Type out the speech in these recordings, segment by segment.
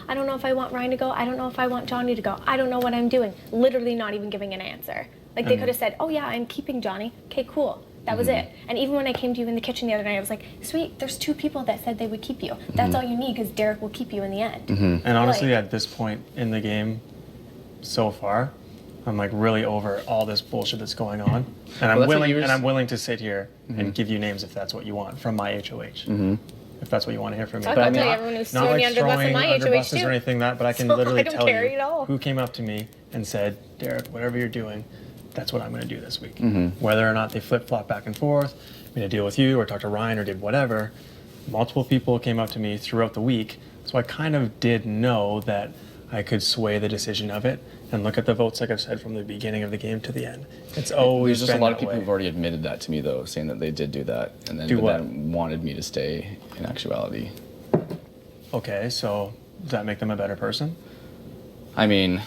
I don't know if I want Ryan to go. I don't know if I want Johnny to go. I don't know what I'm doing. Literally not even giving an answer. Like, they could have said, oh yeah, I'm keeping Johnny. Okay, cool. That was it. And even when I came to you in the kitchen the other night, I was like, sweet, there's 2 people that said they would keep you. That's all you need, because Derek will keep you in the end. And honestly, at this point in the game so far, I'm like really over all this bullshit that's going on. And I'm willing to sit here and give you names if that's what you want from my HOH. If that's what you want to hear from me. I'll tell everyone who's throwing me under the bus in my HOH buses too. or anything like that, but I can literally tell care you at all. who came up to me and said, Derek, whatever you're doing, that's what I'm going to do this week. Whether or not they flip-flop back and forth, made a deal with you or talked to Ryan or did whatever, multiple people came up to me throughout the week, so I kind of did know that I could sway the decision of it and look at the votes, like I've said, from the beginning of the game to the end. It's always There's just been a lot of that people way. who've already admitted that to me, though, saying that they did do that and then, then wanted me to stay in actuality. Okay, so does that make them a better person? I mean,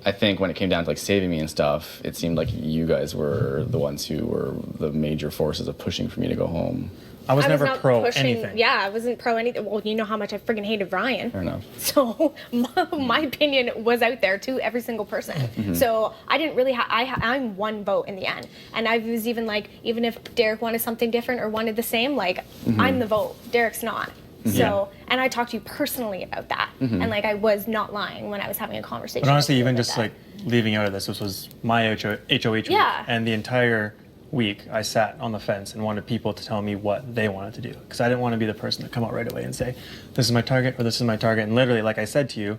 I think when it came down to like saving me and stuff, it seemed like you guys were the ones who were the major forces of pushing for me to go home. I was never not pro pushing, anything. Yeah, I wasn't pro anything. Well, you know how much I friggin' hated Ryan. Fair enough. So my opinion was out there to every single person. So I didn't really I'm 1 vote in the end. And I was even like, even if Derek wanted something different or wanted the same, like, I'm the vote. Derek's not. So, and I talked to you personally about that. And like, I was not lying when I was having a conversation. But honestly, with you even about just that. like leaving out of this was my HOH week. Yeah. And the entire week I sat on the fence and wanted people to tell me what they wanted to do. Because I didn't want to be the person to come out right away and say, this is my target or this is my target. And literally, like I said to you,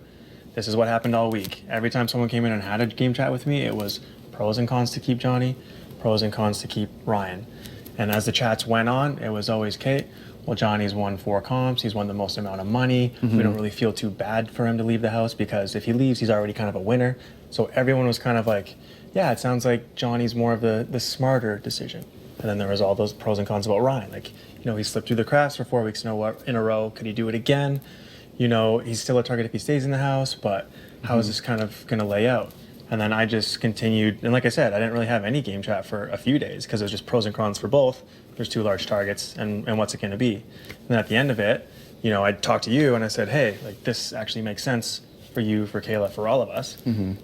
this is what happened all week. Every time someone came in and had a game chat with me, it was pros and cons to keep Johnny, pros and cons to keep Ryan. And as the chats went on, it was always, Kate, well, Johnny's won 4 comps. He's won the most amount of money. We don't really feel too bad for him to leave the house because if he leaves, he's already kind of a winner. So everyone was kind of like, yeah, it sounds like Johnny's more of the smarter decision. And then there was all those pros and cons about Ryan. Like, you know, he slipped through the cracks for 4 weeks in a row. Could he do it again? You know, he's still a target if he stays in the house, but how is this kind of going to lay out? And then I just continued. And like I said, I didn't really have any game chat for a few days because it was just pros and cons for both. There's 2 large targets, and what's it going to be? And then at the end of it, you know, I talked to you and I said, hey, like this actually makes sense for you, for Kaela, for all of us,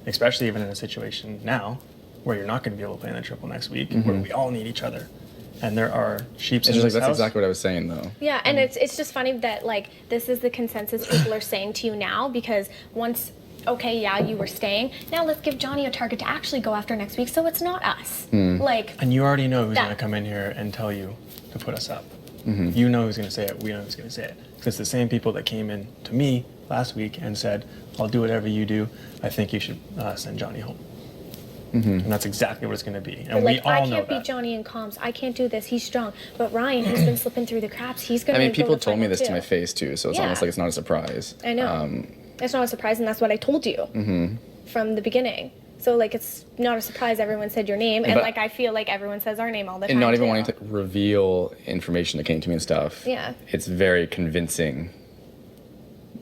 especially even in a situation now where you're not going to be able to play in the triple next week, where we all need each other. And there are sheeps in this That's house. exactly what I was saying, though. Yeah, and it's just funny that like this is the consensus people are saying to you now, because once, okay, yeah, you were staying, now let's give Johnny a target to actually go after next week, so it's not us. Like, And you already know who's That- going to come in here and tell you to put us up. You know who's going to say it. We know who's going to say it. Because it's the same people that came in to me last week and said, I'll do whatever you do. I think you should send Johnny home. And that's exactly what it's going to be. And like, we all I know can't that. beat Johnny in comms. I can't do this. He's strong. But Ryan, he's been slipping through the cracks. He's going I to mean, people told me this to my face, too, so it's Yeah. almost like it's not a surprise. I know. It's not a surprise, and that's what I told you from the beginning. So, like, it's not a surprise everyone said your name, and, But- like, I feel like everyone says our name all the time, And not even too. wanting to reveal information that came to me and stuff. Yeah. It's very convincing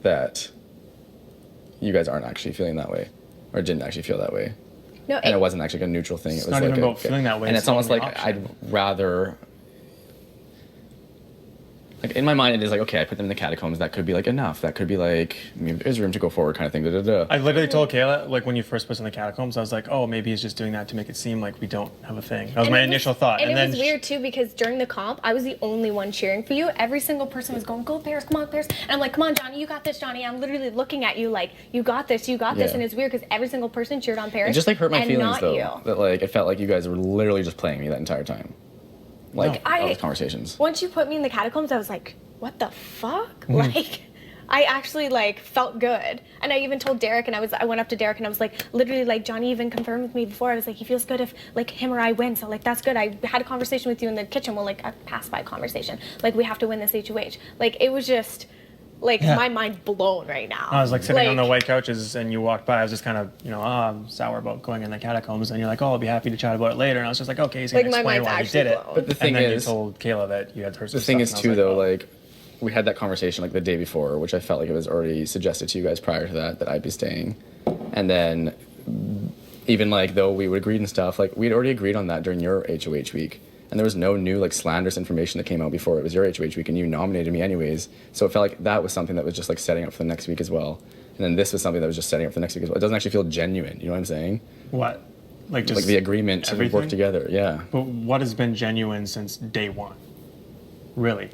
that you guys aren't actually feeling that way, or didn't actually feel that way. No, And it wasn't actually a neutral thing. It's It was not like even about feeling that way, And it's it's almost not like an option. I'd rather. Like in my mind, it is like, okay, I put them in the catacombs. That could be like enough. That could be like, I mean, there's room to go forward, kind of thing. Da, da, da. I literally told Kaela, like when you first put us in the catacombs, I was like, oh, maybe he's just doing that to make it seem like we don't have a thing. That was And my it initial thought. And, then it was weird too, because during the comp, I was the only one cheering for you. Every single person was going, "Go Bears, come on Bears!" And I'm like, "Come on, Johnny, you got this, Johnny." I'm literally looking at you like, "You got this, you got this," Yeah. and it's weird because every single person cheered on Paris. It just like hurt my and feelings not though. You. That like it felt like you guys were literally just playing me that entire time. Like No. all those conversations. Once you put me in the catacombs, I was like, "What the fuck?" Like, I actually like felt good, and I even told Derek, and I went up to Derek, and I was like, literally, like Johnny even confirmed with me before. I was like, he feels good if like him or I win, so like that's good. I had a conversation with you in the kitchen, well, like a pass by conversation, like we have to win this HOH. Like it was just. Like, Yeah. my mind blown right now. I was like sitting on the white couches and you walked by. I was just kind of, you know, I'm sour about going in the catacombs. And you're like, oh, I'll be happy to chat about it later. And I was just like, okay, he's going to Like, my explain mind's why he actually did it. blown. But the thing and then is- you told Kaela that you had heard some The thing is stuff, too and I was though, oh. like we had that conversation like the day before, which I felt like it was already suggested to you guys prior to that I'd be staying. And then even like though we would agreed and stuff, like we'd already agreed on that during your HOH week. and there was no new like slanderous information that came out before it was your HOH week, and you nominated me anyways. So it felt like that was something that was just like setting up for the next week as well. And then this was something that was just setting up for the next week as well. It doesn't actually feel genuine. You know what I'm saying? What? Like just Like the agreement to everything? work together. Yeah. But what has been genuine since day one? Really,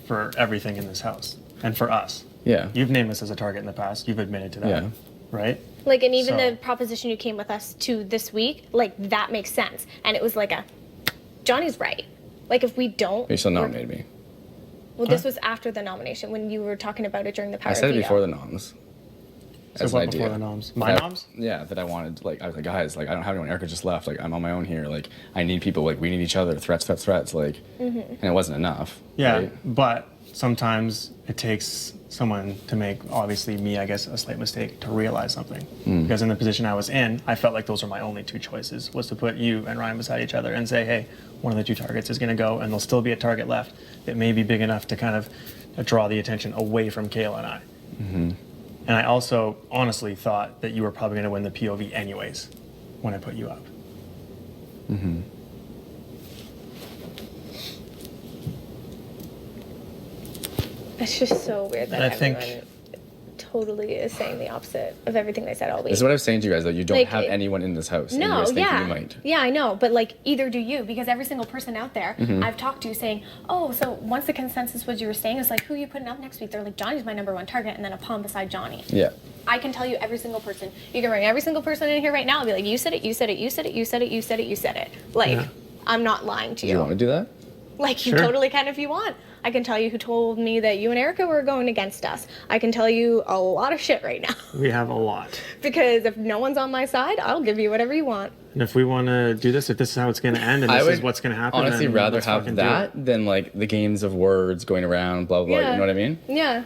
for everything in this house and for us. Yeah. You've named us as a target in the past. You've admitted to that, Yeah. right? Like, and even So- the proposition you came with us to this week, like, that makes sense. And it was like Johnny's right. Like, if we don't... You still we're- nominated me. Well, this was after the nomination, when you were talking about it during the power I said it veto. before the noms. So As what an before idea. the noms? My That- noms? Yeah, that I wanted, like, I was like, guys, like, I don't have anyone. Erica just left. Like, I'm on my own here. Like, I need people. Like, we need each other. Threats. Like, and it wasn't enough. Yeah, right? but sometimes it takes someone to make, obviously me, I guess, a slight mistake to realize something. Because in the position I was in, I felt like those were my only two choices, was to put you and Ryan beside each other and say, hey, one of the two targets is going to go, and there'll still be a target left that may be big enough to kind of draw the attention away from Kaela and I. And I also honestly thought that you were probably going to win the POV anyways when I put you up. It's just so weird that And I think- everyone totally is saying the opposite of everything they said all week. This is what I was saying to you guys, though. You don't Like, have it- anyone in this house. and you No, guys think yeah. you might. Yeah, I know. But, like, either do you, because every single person out there I've talked to saying, oh, so once the consensus was you were saying, it's like, who are you putting up next week? They're like, Johnny's my number one target, and then a palm beside Johnny. Yeah. I can tell you every single person. You can bring every single person in here right now and be like, you said it, you said it, you said it, you said it, you said it, you said it. Like, Yeah. I'm not lying to Do you want to do that? Like, you Sure. totally can if you want. I can tell you who told me that you and Erica were going against us. I can tell you a lot of shit right now. We have a lot. Because if no one's on my side, I'll give you whatever you want. And if we want to do this, if this is how it's going to end and I this would is what's going to happen, honestly then rather let's fucking have do that it. than like the games of words going around, blah, blah, blah. You know what I mean? Yeah.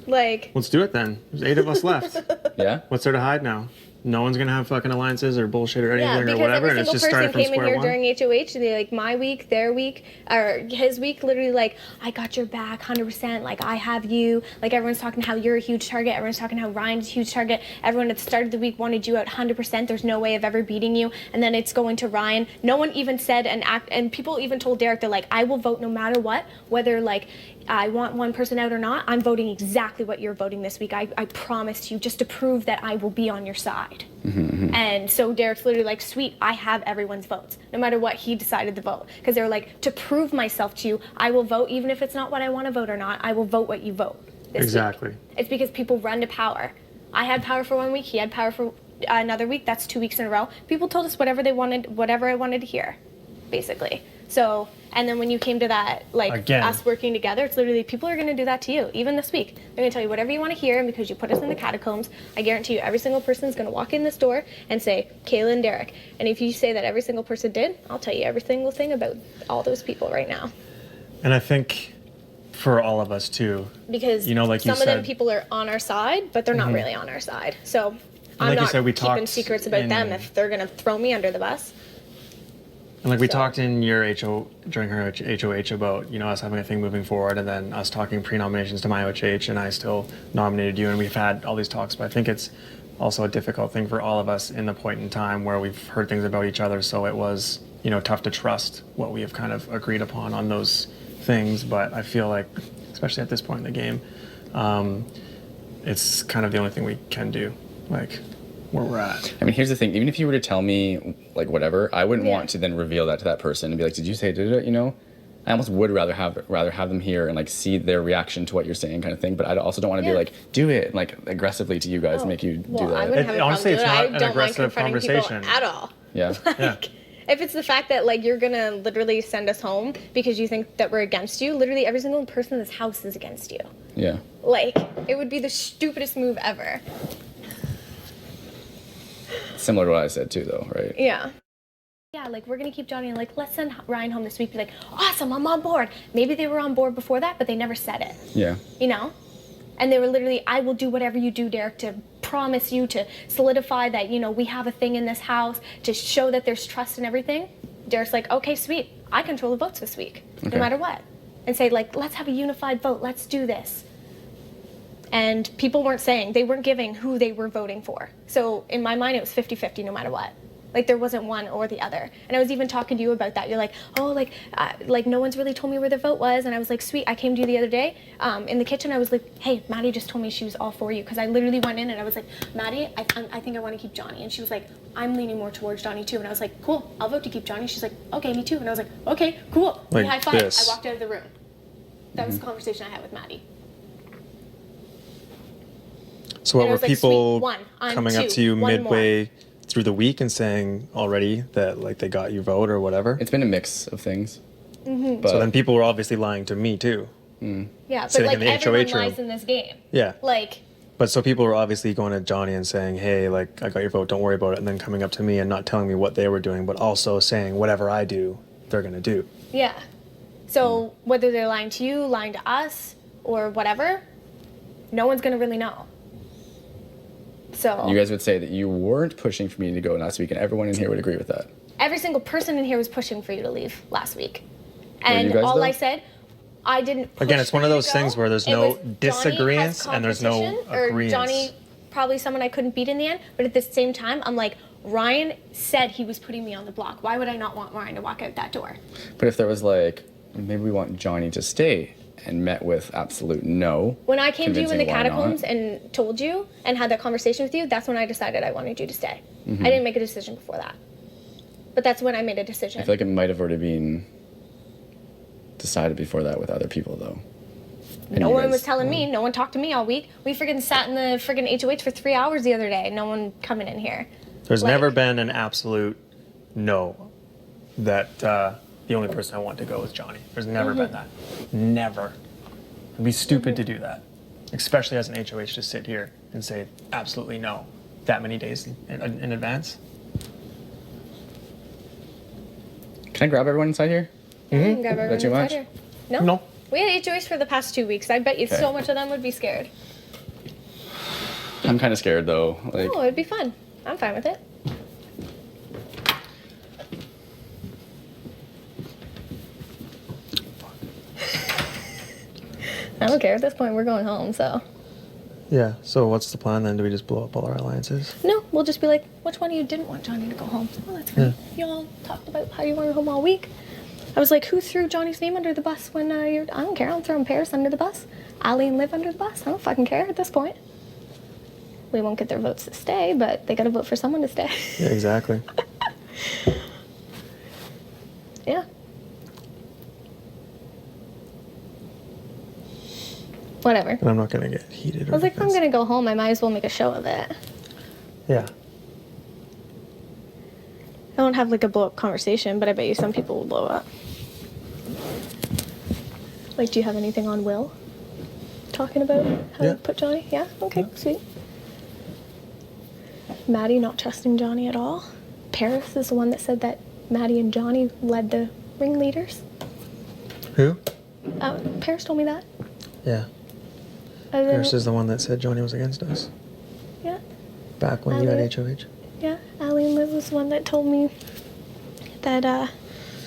Like, Let's do it then. There's 8 of us left. Yeah? What's there to hide now? No one's going to have fucking alliances or bullshit or anything yeah, or because whatever, every and it's single just person starting from came in square here one. during HOH. They like my week, their week, or his week. Literally, like I got your back, 100%. Like I have you. Like everyone's talking how you're a huge target. Everyone's talking how Ryan's a huge target. Everyone at the start of the week wanted you out 100%. There's no way of ever beating you. And then it's going to Ryan. No one even said and people even told Derek, they're like, I will vote no matter what, whether like I want one person out or not. I'm voting exactly what you're voting this week. I promise you, just to prove that I will be on your side. And so Derek's literally like, sweet, I have everyone's votes, no matter what he decided to vote. Because they're like, to prove myself to you, I will vote, even if it's not what I want to vote or not, I will vote what you vote this Exactly. week. It's because people run to power. I had power for 1 week, he had power for another week, that's 2 weeks in a row. People told us whatever they wanted, whatever I wanted to hear, basically. So, and then when you came to that, like Again. us working together, it's literally people are going to do that to you, even this week. They're going to tell you whatever you want to hear, and because you put us in the catacombs, I guarantee you every single person is going to walk in this door and say, Kaela and Derek. And if you say that every single person did, I'll tell you every single thing about all those people right now. And I think for all of us too, Because You know, like you some of them said- people are on our side, but they're not really on our side. So I'm like you not said, we keeping talked secrets about them in- if they're going to throw me under the bus. and like we So- talked in your during her HOH about, you know, us having a thing moving forward, and then us talking pre-nominations to my OH, and I still nominated you, and we've had all these talks. But I think it's also a difficult thing for all of us in the point in time where we've heard things about each other, so it was, you know, tough to trust what we have kind of agreed upon on those things. But I feel like, especially at this point in the game, it's kind of the only thing we can do, like where we're at. I mean, here's the thing. Even if you were to tell me, like, whatever, I wouldn't Yeah. want to then reveal that to that person and be like, did you say did it? You know? I almost would rather have them here and, like, see their reaction to what you're saying kind of thing. But I also don't want to be Yeah. like, do it, like, aggressively to you guys, Oh, make you well, do I that. wouldn't have a problem Honestly, doing it's it. not I an don't like aggressive confronting conversation. people at all. Yeah. Yeah. If it's the fact that like you're gonna literally send us home because you think that we're against you, literally every single person in this house is against you. Yeah. Like, it would be the stupidest move ever. Similar to what I said too, though, right? Yeah. Yeah, like we're gonna keep Johnny and like let's send Ryan home this week. Be like, awesome, I'm on board. Maybe they were on board before that, but they never said it. Yeah. You know? And they were literally, I will do whatever you do, Derek, to promise you, to solidify that, you know, we have a thing in this house, to show that there's trust and everything. Derek's like, okay, sweet. I control the votes this week, Okay. no matter what. And say, like, let's have a unified vote. Let's do this. And people weren't saying, they weren't giving who they were voting for. So in my mind, it was 50-50 no matter what. Like there wasn't one or the other. And I was even talking to you about that. You're like, oh, like no one's really told me where the vote was. And I was like, sweet. I came to you the other day in the kitchen. I was like, hey, Maddie just told me she was all for you. Because I literally went in and I was like, Maddie, I think I want to keep Johnny. And she was like, I'm leaning more towards Johnny too. And I was like, cool, I'll vote to keep Johnny. She's like, okay, me too. And I was like, okay, cool. Like we high five. this. I walked out of the room. That was the conversation I had with Maddie. So what And I were was like, people sweet, one, I'm coming up two, to you one midway through the week and saying already that like they got your vote or whatever? It's been a mix of things. Mm-hmm. But So then people were obviously lying to me too. Yeah, but Sitting like in the everyone HOH room. lies in this game. Yeah. Like, But so people were obviously going to Johnny and saying, hey, like, I got your vote, don't worry about it. And then coming up to me and not telling me what they were doing, but also saying whatever I do, they're going to do. yeah. So whether they're lying to you, lying to us, or whatever, no one's gonna really know. So you guys would say that you weren't pushing for me to go last week, and everyone in here would agree with that. every single person in here was pushing for you to leave last week. Were you And guys, all though? I said, I didn't push Again, it's one of for you those to go. things where there's It no was Johnny disagreements has and there's no competition, or agreements. Johnny, probably someone I couldn't beat in the end, but at the same time, I'm like, Ryan said he was putting me on the block. Why would I not want Ryan to walk out that door? But if there was like, maybe we want Johnny to stay, and met with absolute no. When I came to you in the convincing why not. catacombs and told you and had that conversation with you, that's when I decided I wanted you to stay. Mm-hmm. I didn't make a decision before that. But that's when I made a decision. I feel like it might have already been decided before that with other people, though. And no you one guys- was telling me. No one talked to me all week. We friggin' sat in the friggin' HOH for 3 hours the other day. No one coming in here. There's Like- never been an absolute no that the only person I want to go is Johnny. There's never been that. Never. It'd be stupid to do that, especially as an HOH to sit here and say absolutely no that many days in advance. Can I grab everyone inside here? Mm-hmm. Grab Is that everyone too inside much? here. No? No. We had HOH for the past 2 weeks. I bet you Okay. so much of them would be scared. I'm kind of scared though. Like, Oh, it'd be fun. I'm fine with it. I don't care. At this point, we're going home, so. Yeah, so what's the plan then? Do we just blow up all our alliances? No, we'll just be like, which one of you didn't want Johnny to go home? Oh, that's fine. You all talked about how you wanted home all week. I was like, who threw Johnny's name under the bus when you're... I don't care. I'm throwing Paris under the bus. Ali and Liv under the bus. I don't fucking care at this point. We won't get their votes to stay, but they gotta vote for someone to stay. Yeah, exactly. Yeah. Whatever. But I'm not going to get heated. I was like, if I'm gonna go home, I might as well make a show of it. Yeah. I don't have like a blow up conversation, but I bet you some people will blow up. Like, do you have anything on Will? Talking about how Yeah. you put Johnny? Yeah? Okay, Yeah. sweet. Maddie not trusting Johnny at all. Paris is the one that said that Maddie and Johnny led the ringleaders. Who? Paris told me that. Yeah. And then- Paris is the one that said Johnny was against us. Yeah. Back when you had HOH. Yeah, Ali and Liv was the one that told me that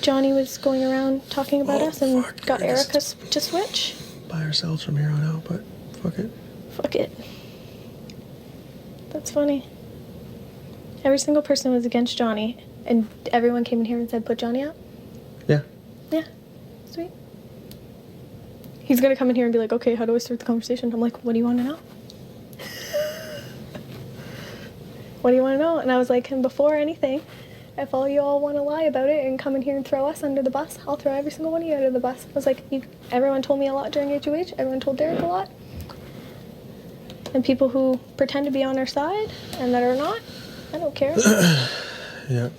Johnny was going around talking about us and fuck, got I just- Erica to switch. By ourselves from here on out, but fuck it. Fuck it. That's funny. Every single person was against Johnny, and everyone came in here and said, put Johnny out? Yeah. Yeah. Sweet. He's gonna come in here and be like, okay, how do I start the conversation? I'm like, what do you want to know? What do you want to know? And I was like, and before anything, if all you all want to lie about it and come in here and throw us under the bus, I'll throw every single one of you under the bus. I was like, everyone told me a lot during HOH. Everyone told Derek a lot. And people who pretend to be on our side and that are not, I don't care. Yeah.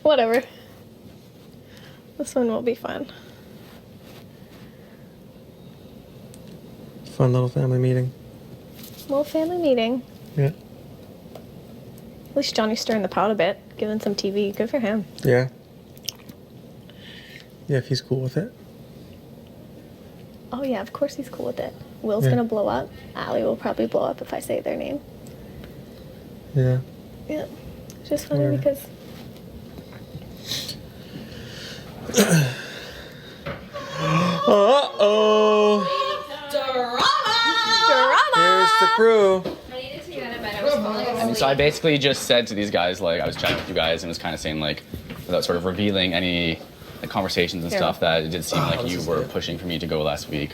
Whatever. This one will be fun. Fun little family meeting. Little family meeting. Yeah. At least Johnny's stirring the pot a bit, giving some TV. Good for him. Yeah. Yeah, if he's cool with it. Oh yeah, of course he's cool with it. Will's Yeah. gonna blow up. Ali will probably blow up if I say their name. Yeah. Yeah. It's just funny Word. because Uh-oh. drama. Here's the crew. I needed to And so I basically just said to these guys, like, I was chatting with you guys and was kind of saying, like, without sort of revealing any like, conversations and stuff, that it did seem like you were pushing for me to go last week,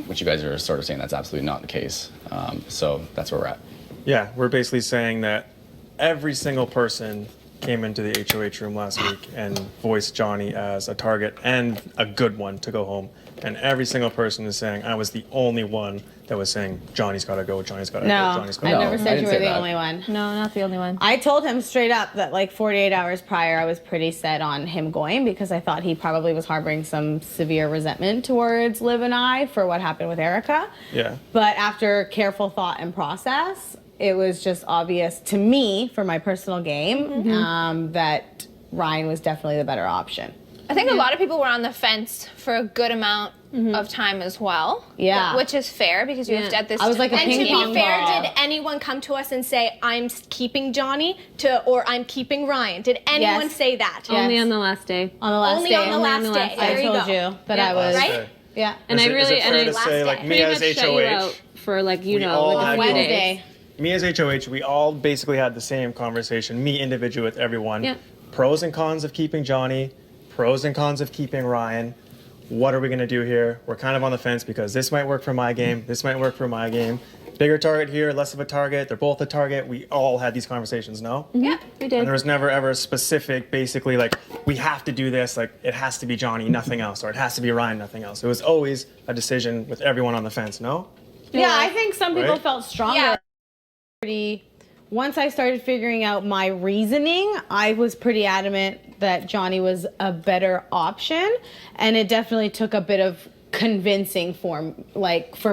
which you guys are sort of saying that's absolutely not the case. So that's where we're at. Yeah, we're basically saying that every single person came into the HOH room last week and voiced Johnny as a target and a good one to go home. And every single person is saying I was the only one that was saying Johnny's got to go, Johnny's got to go, Johnny's got to I go. never I said didn't you say were the that. only one. No, not the only one. I told him straight up that like 48 hours prior, I was pretty set on him going because I thought he probably was harboring some severe resentment towards Liv and I for what happened with Erica. Yeah. But after careful thought and process, it was just obvious to me, for my personal game, that Ryan was definitely the better option. I think a lot of people were on the fence for a good amount of time as well. Yeah. Which is fair because you have at this I was like a And to ping be pong fair, ball. did anyone come to us and say, I'm keeping Johnny or I'm keeping Ryan? Did anyone Yes. say that? Only on the last day. On the last Only day. on the last day. I There you told go. you that Yeah. I was. Right? Okay. Yeah. And Is I it- really, is it and fair I to say, like, me pretty as much shut you HOH, out for like, you we know, all like a had few to- days. Wednesday. Me as HOH, we all basically had the same conversation, me individual with everyone. Yeah. Pros and cons of keeping Johnny, pros and cons of keeping Ryan. What are we going to do here? We're kind of on the fence because this might work for my game, this might work for my game. Bigger target here, less of a target, they're both a target. We all had these conversations, no? Yeah, we did. And there was never ever a specific, basically, like, we have to do this, like, it has to be Johnny, nothing else, or it has to be Ryan, nothing else. It was always a decision with everyone on the fence, no? Yeah, I think some people Right? felt stronger. Yeah. Once I started figuring out my reasoning, I was pretty adamant that Johnny was a better option, and it definitely took a bit of convincing for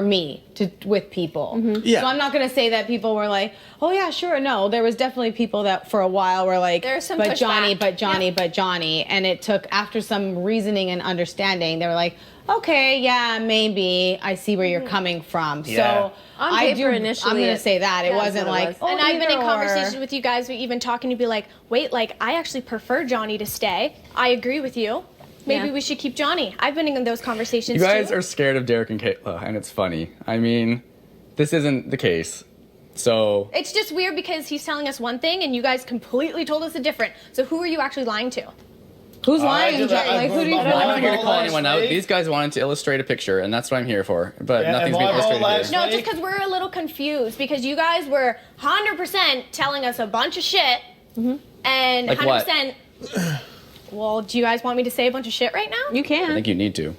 me with people. Yeah. So I'm not going to say that people were like, "Oh yeah, sure." No, there was definitely people that for a while were like, There's some "But pushback. Johnny, but Johnny, Yeah. but Johnny," and it took after some reasoning and understanding, they were like, "Okay, yeah, maybe I see where you're coming from." Yeah. So On I paper, do. initially, I'm going to it- say that it that's wasn't what it like, was. "Oh, And I've been in either conversations or." with you guys, even talking to be like, wait, like, I actually prefer Johnny to stay. I agree with you. Maybe Yeah. we should keep Johnny. I've been in those conversations You guys too. are scared of Derek and Kaela, and it's funny. I mean, this isn't the case. So It's just weird because he's telling us one thing and you guys completely told us a different. So who are you actually lying to? Who's lying? did that. Like, who do you I I'm not vote here to call last anyone out. week. These guys wanted to illustrate a picture, and that's what I'm here for. But Yeah, nothing's and been my vote illustrated last here. No, just because we're a little confused because you guys were 100% telling us a bunch of shit and Like what? 100%. Well, do you guys want me to say a bunch of shit right now? You I can. think you need to.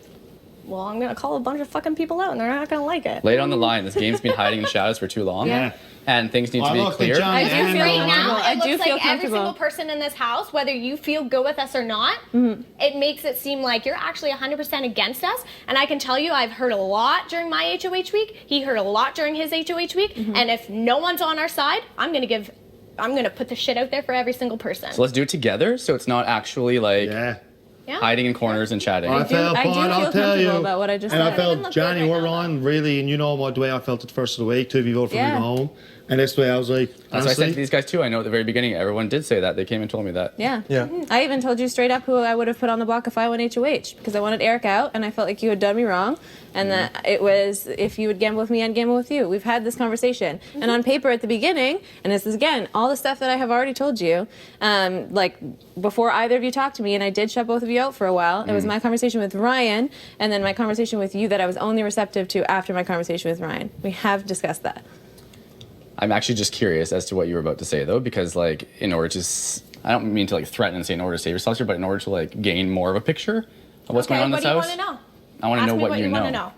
Well, I'm gonna call a bunch of fucking people out and they're not gonna like it. Lay it on the line. This game's been hiding in the shadows for too long. Yeah. And things need to I be looked at clear. Johnny I do and feel Right Ryan. now, I it do looks feel like every comfortable. single person in this house, whether you feel good with us or not, it makes it seem like you're actually 100% against us. And I can tell you, I've heard a lot during my HOH week. He heard a lot during his HOH week. And if no one's on our side, I'm gonna put the shit out there for every single person. So let's do it together so it's not actually like Yeah. Yeah. hiding in corners and chatting. I felt I do fine, feel I'll tell you. comfortable about what I just and said. I It doesn't felt look Johnny good or right now, Ryan really, and you know the way I felt at the first of the week. Two of you voted for me Yeah. to go home. And that's the way I was like, That's what I said honestly. to these guys too. I know at the very beginning everyone did say that. They came and told me that. Yeah. Yeah. I even told you straight up who I would have put on the block if I went HOH because I wanted Eric out and I felt like you had done me wrong and that it was if you would gamble with me, I'd gamble with you. We've had this conversation. And on paper at the beginning, and this is again all the stuff that I have already told you, like before either of you talked to me, and I did shut both of you out for a while. It was my conversation with Ryan and then my conversation with you that I was only receptive to after my conversation with Ryan. We have discussed that. I'm actually just curious as to what you were about to say though, because like in order to, I don't mean to like threaten and say in order to save yourself here, but in order to like gain more of a picture of what's going on in what this do you house. want to know? I want to Ask know me what you know. want to know.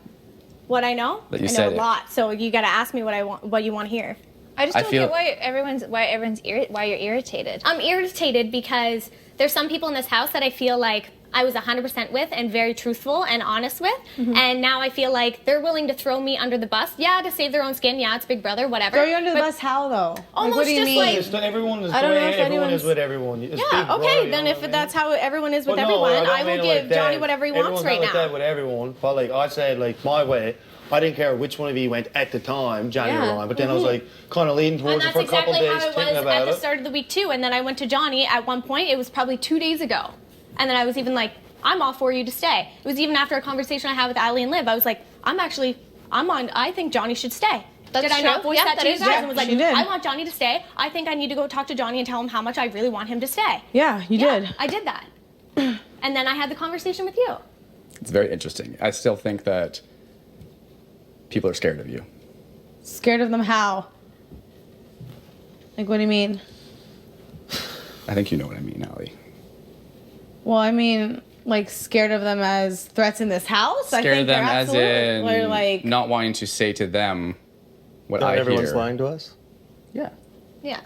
What I know? That you I know said a it. lot. So you got to ask me what I want. What you want to hear. I just I don't feel- get why you're irritated. I'm irritated because there's some people in this house that I feel like I was 100% with and very truthful and honest with. And now I feel like they're willing to throw me under the bus. Yeah, to save their own skin. Yeah, it's Big Brother, whatever. Throw you under the But- bus? How though? Almost what do you just mean? like- It's not- everyone is I the don't know way if everyone anyone's- is with everyone. It's Big Yeah, Brother, okay, you then know if what I mean? that's how everyone is with But no, everyone, don't I will mean it give like Johnny that. whatever he Everyone's wants not right like that now. with everyone. But like I said, like my way, I didn't care which one of you went at the time, Johnny Yeah. or Ryan. But then I was like kind of leaning And towards it that's for a couple exactly of how days, it thinking was about at the it. start of the week too. And then I went to Johnny at one point. It was probably 2 days ago. And then I was even like, I'm all for you to stay. It was even after a conversation I had with Ali and Liv. I was like, I think Johnny should stay. That's Did I not true. voice Yeah, that that to you is guys? true. And was like, She did. I want Johnny to stay. I think I need to go talk to Johnny and tell him how much I really want him to stay. Yeah, you Yeah, did. I did that. And then I had the conversation with you. It's very interesting. I still think that people are scared of you. Scared of them how? Like, what do you mean? I think you know what I mean, Allie. Well, I mean, like, scared of them as threats in this house? I Scared think of them they're as absolutely- in or, like, not wanting to say to them what Not I everyone's hear. lying to us. Yeah. Yeah.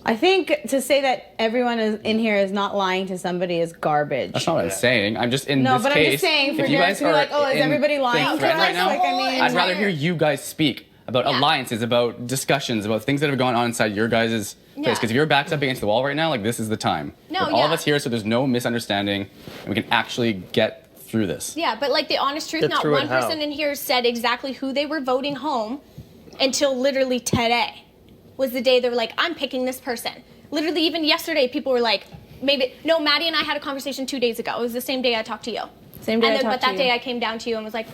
I think to say that everyone is in here is not lying to somebody is garbage. That's not what I'm saying. I'm just in No, this but case. I'm just saying for if you Derek guys to be are like, oh, is in everybody lying? thing Because, thread right now, like, I mean, I'd rather hear you guys speak about Yeah. alliances, about discussions, about things that have gone on inside your guys' place. Yeah. Because if your back's up against the wall right now, like this is the time. No, With all of yeah. us here, so there's no misunderstanding, and we can actually get through this. Yeah, but like the honest truth, Get not through it one how? person in here said exactly who they were voting home until literally today was the day they were like, I'm picking this person. Literally, even yesterday, people were like, maybe, no, Maddie and I had a conversation 2 days ago. It was the same day I talked to you. Same day and I then, talked but that to day you. I came down to you and was like,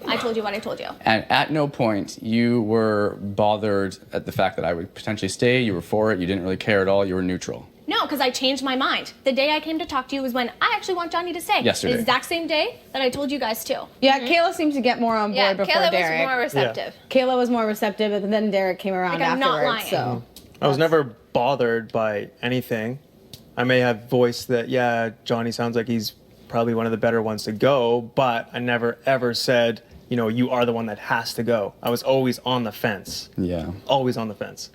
I told you what I told you. And at no point you were bothered at the fact that I would potentially stay. You were for it. You didn't really care at all. You were neutral. No, because I changed my mind. The day I came to talk to you was when I actually want Johnny to stay. Yesterday. The exact same day that I told you guys too. Yeah, Kayla seemed to get more on board Yeah, before Kaela Derek. was more receptive. Kayla was more receptive, but then Derek came around Like, I'm not afterwards. lying. So I was never bothered by anything. I may have voiced that, yeah, Johnny sounds like he's probably one of the better ones to go, but I never ever said, you know, you are the one that has to go. I was always on the fence. Yeah. Always on the fence.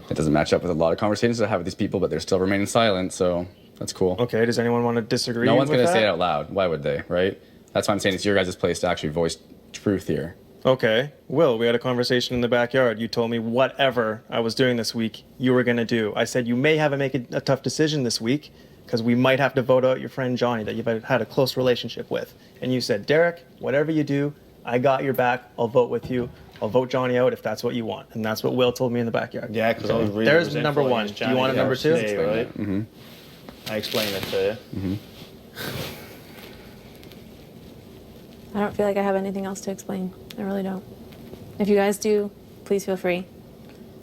It doesn't match up with a lot of conversations I have with these people, but they're still remaining silent, so that's cool. Okay, does anyone want to disagree? No one's with going to that? say it out loud. Why would they, right? That's why I'm saying it's your guys' place to actually voice truth here. Okay. Will, we had a conversation in the backyard. You told me whatever I was doing this week, you were going to do. I said you may have to make a tough decision this week because we might have to vote out your friend Johnny that you've had a close relationship with. And you said, Derek, whatever you do, I got your back. I'll vote with you. I'll vote Johnny out if that's what you want. And that's what Will told me in the backyard. Yeah, because I was really There's resentful number one. against Do you Johnny want a the number first two? day, right? Mm-hmm. I explained it to you. I don't feel like I have anything else to explain. I really don't. If you guys do, please feel free.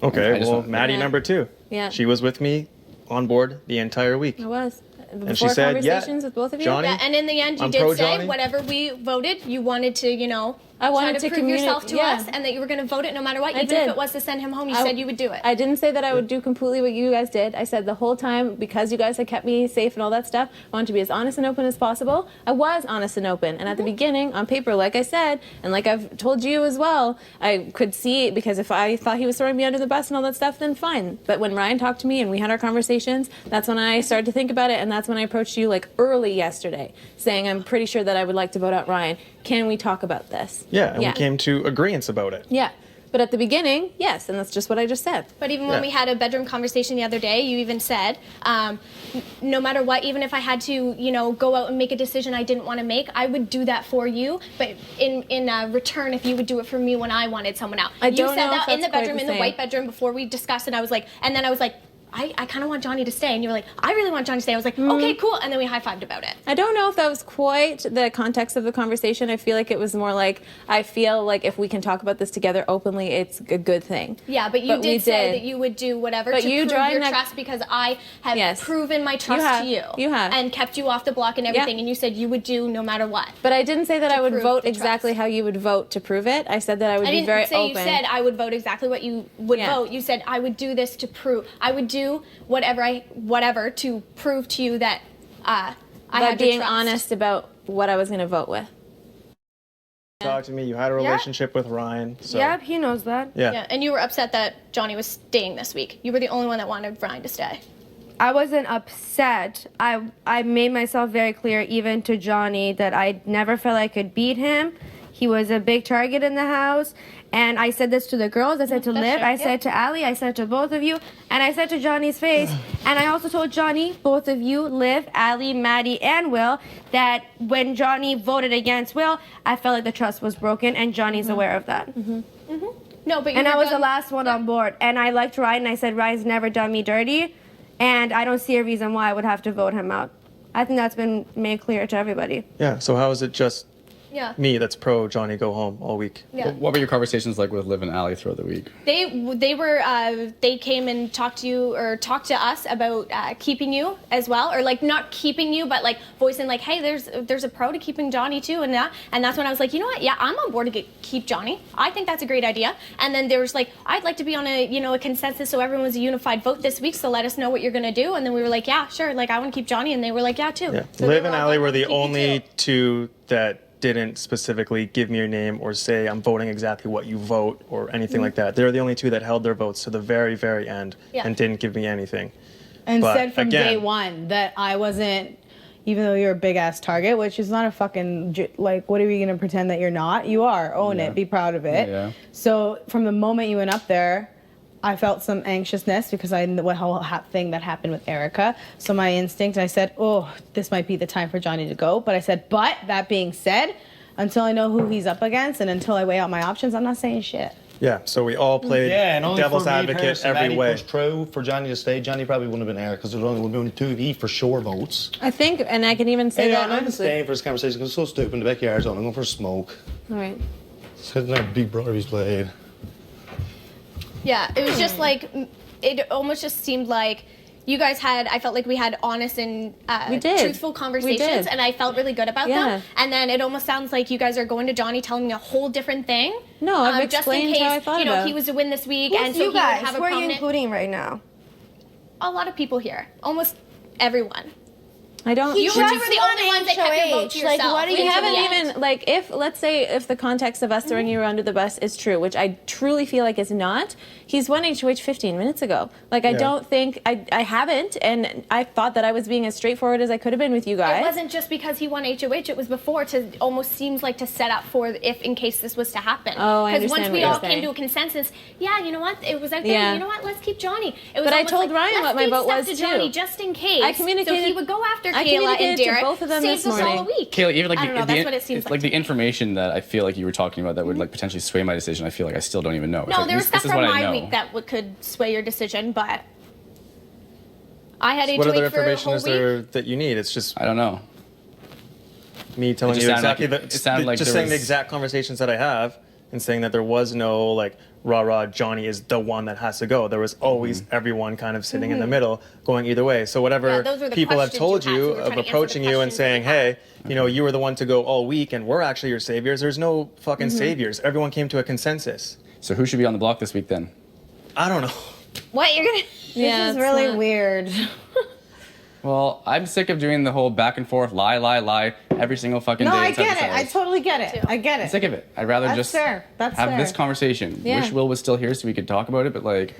Okay, I just well, want- Maddie Yeah. number two. Yeah. She was with me on board the entire week. I was. Before she said, yeah, conversations with both of you. Johnny- Yeah, and in the end, you I'm did pro say Johnny. whatever we voted, you wanted to, you know, I wanted try to prove yourself to yeah. us, and that you were going to vote it no matter what. I Even did. if it was to send him home, you I- said you would do it. I didn't say that I would do completely what you guys did. I said the whole time, because you guys had kept me safe and all that stuff, I wanted to be as honest and open as possible. I was honest and open. And at the beginning, on paper, like I said, and like I've told you as well, I could see, because if I thought he was throwing me under the bus and all that stuff, then fine. But when Ryan talked to me and we had our conversations, that's when I started to think about it. And that's when I approached you like early yesterday, saying, I'm pretty sure that I would like to vote out Ryan. Can we talk about this? Yeah, and we came to agreeance about it. Yeah. But at the beginning, yes, and that's just what I just said. But even when Yeah. we had a bedroom conversation the other day, you even said, no matter what, even if I had to, you know, go out and make a decision I didn't want to make, I would do that for you. But in return, if you would do it for me when I wanted someone out, I you don't said know if that in the that's quite bedroom, the in the same. white bedroom, before we discussed, and I was like, I kind of want Johnny to stay, and you were like, I really want Johnny to stay. I was like, okay, cool, and then we high-fived about it. I don't know if that was quite the context of the conversation. I feel like it was more like, I feel like if we can talk about this together openly, it's a good thing. Yeah, but you we did say that you would do whatever But to you prove drawing your that- trust, because I have Yes. proven my trust have. to you. You have. And kept you off the block and everything, and you said you would do no matter what. But I didn't say that I would prove vote the exactly trust. how you would vote to prove it. I said that I would I be didn't very say open. you said I would vote exactly what you would Yeah. vote. You said I would do this to prove. I would do whatever to prove to you that I But had your being trust. honest about what I was going to vote with. Talk to me. You had a relationship with Ryan. So, Yep, he knows that. Yeah. Yeah, and you were upset that Johnny was staying this week. You were the only one that wanted Brian to stay. I wasn't upset. I made myself very clear, even to Johnny, that I never felt I could beat him. He was a big target in the house. And I said this to the girls. I said to That's Liv. fair, I yeah. said to Ali. I said to both of you. And I said to Johnny's face. And I also told Johnny, both of you, Liv, Ali, Maddie, and Will, that when Johnny voted against Will, I felt like the trust was broken. And Johnny's aware of that. No, but you And I were was the done- last one on board. And I liked Ryan. I said Ryan's never done me dirty. And I don't see a reason why I would have to vote him out. I think that's been made clear to everybody. Yeah. So how is it just Yeah. me that's pro Johnny go home all week. Yeah. What were your conversations like with Liv and Allie throughout the week? They came and talked to us about keeping you as well, or like not keeping you, but like voicing like, hey, there's a pro to keeping Johnny too, and that's when I was like, you know what, yeah, I'm on board to keep Johnny. I think that's a great idea. And then there was like, I'd like to be on a consensus so everyone was a unified vote this week. So let us know what you're gonna do. And then we were like, yeah, sure, like I want to keep Johnny, and they were like, yeah, too. Yeah. So Liv they and all Allie like, were the "Keep you only too." two that didn't specifically give me your name or say I'm voting exactly what you vote or anything like that. They're the only two that held their votes to the very, very end Yeah. and didn't give me anything. And But said from day again- one that I wasn't, even though you're a big ass target, which is not a fucking, like, what are you going to pretend that you're not? You are. Own Yeah. it. Be proud of it. Yeah. So from the moment you went up there, I felt some anxiousness because I know what whole thing that happened with Erica. So my instinct, I said, oh, this might be the time for Johnny to go. But I said, but that being said, until I know who he's up against and until I weigh out my options, I'm not saying shit. Yeah, so we all played Yeah, and only devil's for me advocate personally, every Eddie way. pushed through for Johnny to stay. Johnny probably wouldn't have been there because there would only been 2 of you for sure votes. I think, and I can even say Yeah, that and I'm honestly. staying for this conversation because it's so stupid. The backyard's on. I'm going for a smoke. All right. Sitting there, Big Brother he's played. Yeah, it was just like, it almost just seemed like you guys I felt like we had honest and We did. truthful conversations, did. and I felt really good about Yeah. them. And then it almost sounds like you guys are going to Johnny telling me a whole different thing. No, I've just in explained case, how I thought about it. he was to win this week, Who's and so you he guys? would have a Who are you prominent. including right now? A lot of people here, almost everyone. I don't. You just were the only won ones that kept your vote to HOH. Like, yourself. what do We you haven't do? even, like, let's say if the context of us throwing you under the bus is true, which I truly feel like is not, he's won HOH 15 minutes ago. Like, I Yeah. don't think, I haven't, and I thought that I was being as straightforward as I could have been with you guys. It wasn't just because he won HOH, it was before to almost seems like to set up for if in case this was to happen. Oh, I Because understand once what we you're all saying. came to a consensus, yeah, you know what? It was out there, Yeah. you know what? Let's keep Johnny. It was But I almost told like, Ryan let's what my feed vote stuff was, to too. Johnny just in case. I communicated- So he would go after I Kaela and communicated to Derek. both of them saves this us all morning. a week. Kayla, even like I don't know, that's what it seems like the information that I feel like you were talking about that would like potentially sway my decision. I feel like I still don't even know. It's No, like, there was this stuff is from what I my know. week that could sway your decision, but I had What HOH other for a information whole is week. there that you need? It's just I don't know. me telling It just you sounded like exactly it sounded like just there saying the was- exact conversations that I have and saying that there was no like rah Johnny is the one that has to go. There was always everyone kind of sitting in the middle going either way. So whatever Yeah, those were the people have questions told you had, so you we were of trying to answer approaching the you and questions saying, that we had. hey, you know, you were the one to go all week and we're actually your saviors. There's no fucking saviors. Everyone came to a consensus. So who should be on the block this week then? I don't know. What you're gonna? Yeah, This is it's really not- weird. Well, I'm sick of doing the whole back and forth, lie every single fucking No, day. I inside get this it. I house. totally get it. I get I'm it. sick of it. I'd rather That's just fair. That's have this fair. conversation. Yeah. Wish Will was still here so we could talk about it, but like,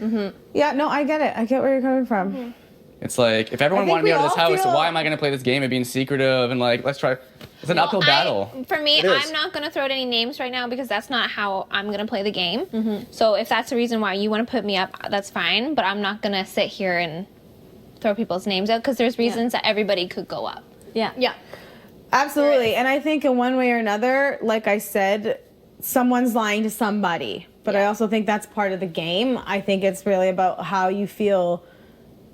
Yeah, no, I get it. I get where you're coming from. it's like if everyone I think wanted me we out of this all house, feel- why am I going to play this game and being secretive and like let's try? It's an uphill battle. For me, It is. I'm not going to throw out any names right now because that's not how I'm going to play the game. So if that's the reason why you want to put me up, that's fine. But I'm not going to sit here and throw people's names out because there's reasons that everybody could go up. Yeah. Yeah. Absolutely. And I think in one way or another, like I said, someone's lying to somebody. But I also think that's part of the game. I think it's really about how you feel,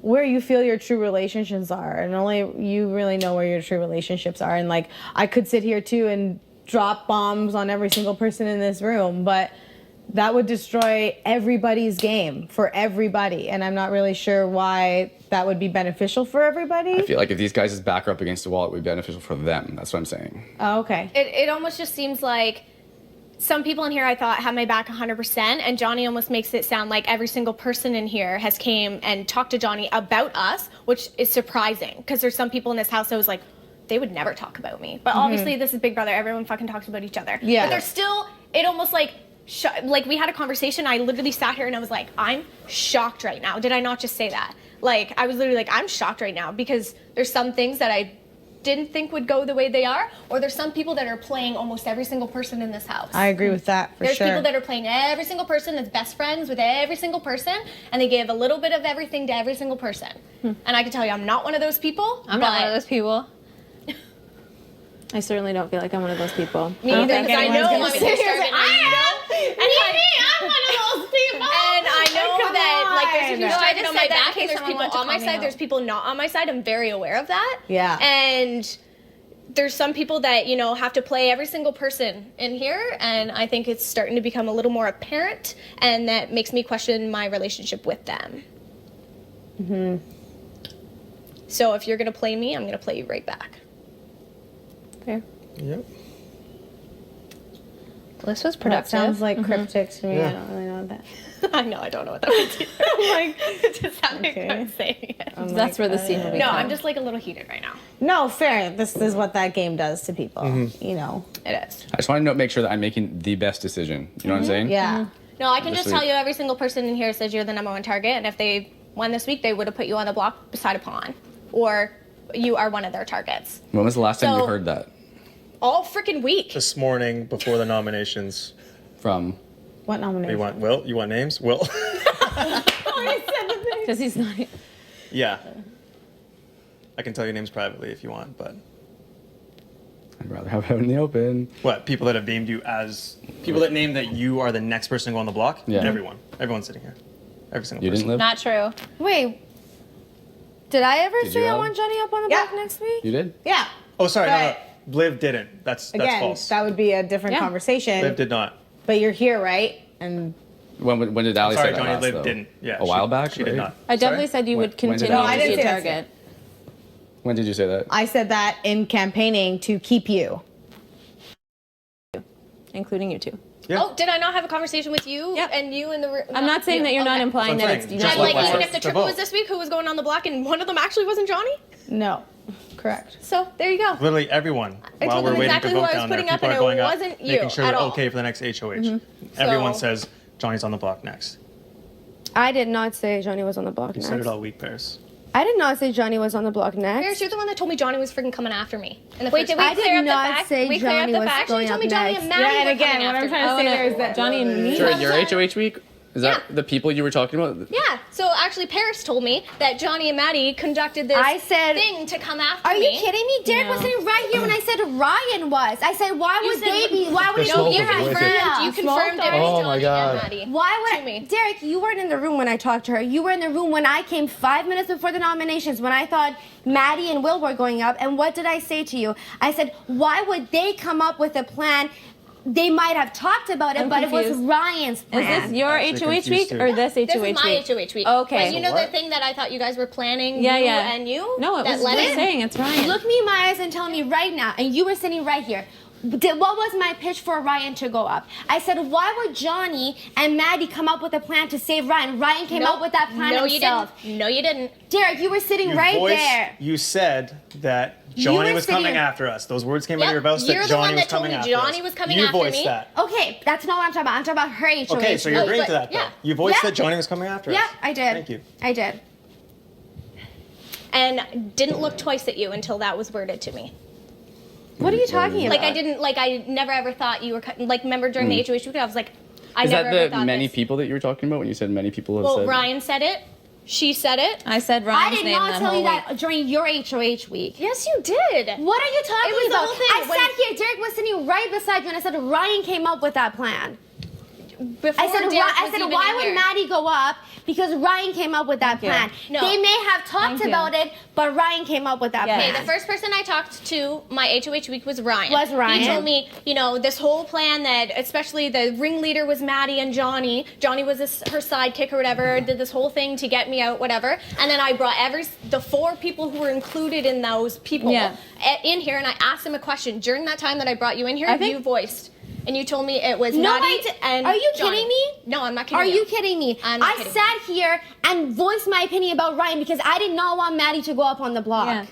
where you feel your true relationships are. And only you really know where your true relationships are. And like, I could sit here too and drop bombs on every single person in this room, but that would destroy everybody's game for everybody. And I'm not really sure why that would be beneficial for everybody. I feel like if these guys' back are up against the wall, it would be beneficial for them. That's what I'm saying. Oh, okay. It almost just seems like some people in here I thought had my back 100%, and Johnny almost makes it sound like every single person in here has came and talked to Johnny about us, which is surprising because there's some people in this house that was like, they would never talk about me. But obviously this is Big Brother. Everyone fucking talks about each other. Yeah. But there's still, it almost like, like we had a conversation. I literally sat here and I was like, I'm shocked right now. Did I not just say that? Like, I was literally like, I'm shocked right now because there's some things that I didn't think would go the way they are, or there's some people that are playing almost every single person in this house. I agree with that for There's sure. people that are playing every single person that's best friends with every single person, and they give a little bit of everything to every single person. And I can tell you, I'm not one of those people. I'm not one of those people. I certainly don't feel like I'm one of those people. Me I don't neither, think because I anyone's know gonna I'm say- gonna start it, and I I'm one of those people. And I know that, like, there's people No, I starting just on my said that in back, case and there's someone people wanted to on my call me side, out. there's people not on my side. I'm very aware of that. Yeah. And there's some people that, you know, have to play every single person in here, and I think it's starting to become a little more apparent, and that makes me question my relationship with them. So if you're going to play me, I'm going to play you right back. Fair. Yep. This was That productive. sounds like cryptic to me. Yeah. I don't really know what that. I know, I don't know what that means either. I'm like, it just sounded Okay. good saying it. Oh my That's where the God. scene will be. No, I'm just like a little heated right now. No, fair. This is what that game does to people. You know. It is. I just want to make sure that I'm making the best decision. You know what I'm saying? Yeah. No, I can This just tell week. you every single person in here says you're the number one target, and if they won this week, they would have put you on the block beside a pawn, or you are one of their targets. When was the last time you So- heard that All freaking week. This morning before the nominations, from? What nomination? you want Will? You want names? Will? Because he's not. Yeah. I can tell you names privately if you want, but I'd rather have it out in the open. what? People that have named you as people that name that you are the next person to go on the block? Yeah. Everyone. Everyone's sitting here. Every single You person. didn't live? Not true. Wait. Did I ever Did say you, I Al? want Johnny up on the Yeah. block next week? You did? Yeah. Oh, sorry. No, no. But- Liv didn't. That's Again, false. that would be a different Yeah. conversation. Liv did not. But you're here, right? And When did Ali Sorry, say that Johnny. last, Liv though? didn't. Yeah. A while back? She did right? not. I definitely Sorry? said you would When did continue I to be didn't a say that. target, When did you say that? I said that in campaigning to keep you. including you two. Yeah. Oh, did I not have a conversation with you Yep. and you in the room? I'm not saying that you're not Okay. implying That's that what it's I'm you're saying. And not like, Just even like if the the triple vote. was this week, who was going on the block, and one of them actually wasn't Johnny? No. Correct. So there you go. Literally everyone. I While told we're them waiting exactly to who vote I was down there, putting up, people and are going it up, wasn't you making sure at we're all. okay for the next HOH. Everyone So- says Johnny's on the block next. I did not say Johnny was on the block You next. said it all week, Paris. I did not say Johnny was on the block Paris, next. you're the one that told me Johnny was freaking coming after me. In the Wait, first did we I place. clear did up the not fact? say We clear up Johnny the was fact? You going told up me Johnny next. and Maddie Yeah, and were again, coming what I'm after trying to me. say there is that Johnny and me. Sure, your so- HOH week? Is that the people you were talking about? Yeah, so actually Paris told me that Johnny and Maddie conducted this I said- thing to come after Are me. you kidding me? Derek was sitting right here when I said Ryan was. I said, why You would said- they be? Why would The he smoke be was right wicked. here? You confirmed it was Oh Johnny my God. and Maddie. Why would To me. Derek, you weren't in the room when I talked to her. You were in the room when I came 5 minutes before the nominations when I thought Maddie and Will were going up. And what did I say to you? I said, why would they come up with a plan? They might have talked about it, I'm but it confused. was Ryan's Is plan. this your Actually HOH week confused too. or this HOH This is my week? HOH week. Okay. But you know the What? thing that I thought you guys were planning, Yeah, you yeah. and you? No, it that was led just it? saying it's Ryan. Look me in my eyes and tell me right now, and you were sitting right here. What was my pitch for Ryan to go up? I said, why would Johnny and Maddie come up with a plan to save Ryan? Ryan came Nope. up with that plan no, himself. you didn't. No, you didn't. Derek, you were sitting You right voiced- there. You said that You Johnny were was coming sitting- after us. Those words came out of Yep, your mouth you're that the one Johnny was that told coming me after Johnny us. was coming you after voiced me. that. Okay, that's not what I'm talking about. I'm talking about her HOH. Okay, so you agreed but- to that, though. yeah. You voiced Yeah. that Johnny was coming after Yeah, us. I did. Thank you. I did. And didn't look twice at you until that was worded to me. What are you talking about? Like I never ever thought you were like. Remember during the HOH week, I was like, I Is never that ever the thought many this. people that you were talking about when you said many people have Well, said? Ryan said it. She said it. I said I Ryan's did name not that tell whole you week. that during your HOH week. Yes, you did. What are you talking It was the about? whole thing. I When- sat here. Derek was sitting right beside you, and I said Ryan came up with that plan. Before I said, Derek I was said, even why in would here. Maddie go up? Because Ryan came up with that Thank plan. you. No. They may have talked Thank you. about it, but Ryan came up with that Yeah. plan. Okay, the first person I talked to my HOH week was Ryan. Was Ryan. He told me, you know, this whole plan that, especially the ringleader was Maddie and Johnny. Johnny was her sidekick or whatever. Did this whole thing to get me out, whatever. And then I brought the 4 people who were included in those people Yeah. in here, and I asked them a question during that time that I brought you in here. I think- You voiced. And you told me it was No, Maddie I did- and Are you Johnny. kidding me? No, I'm not kidding Are you kidding me? I'm not I kidding. sat here and voiced my opinion about Ryan because I did not want Maddie to go up on the block. Yeah.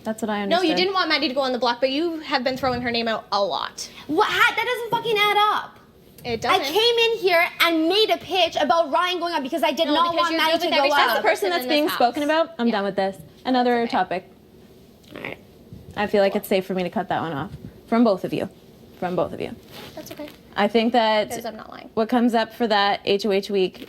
That's what I No, understood. you didn't want Maddie to go on the block, but you have been throwing her name out a lot. That doesn't fucking add up. It I doesn't. came in here and made a pitch about Ryan going up because I did No, not because want you're Maddie good to with go every up. single As the person in that's this being house. spoken about, I'm done with this. Another topic. All right. I feel like it's safe for me to cut that one off. From both of you. From both of you. That's okay. I think Because that I'm not lying. what comes up for that HOH week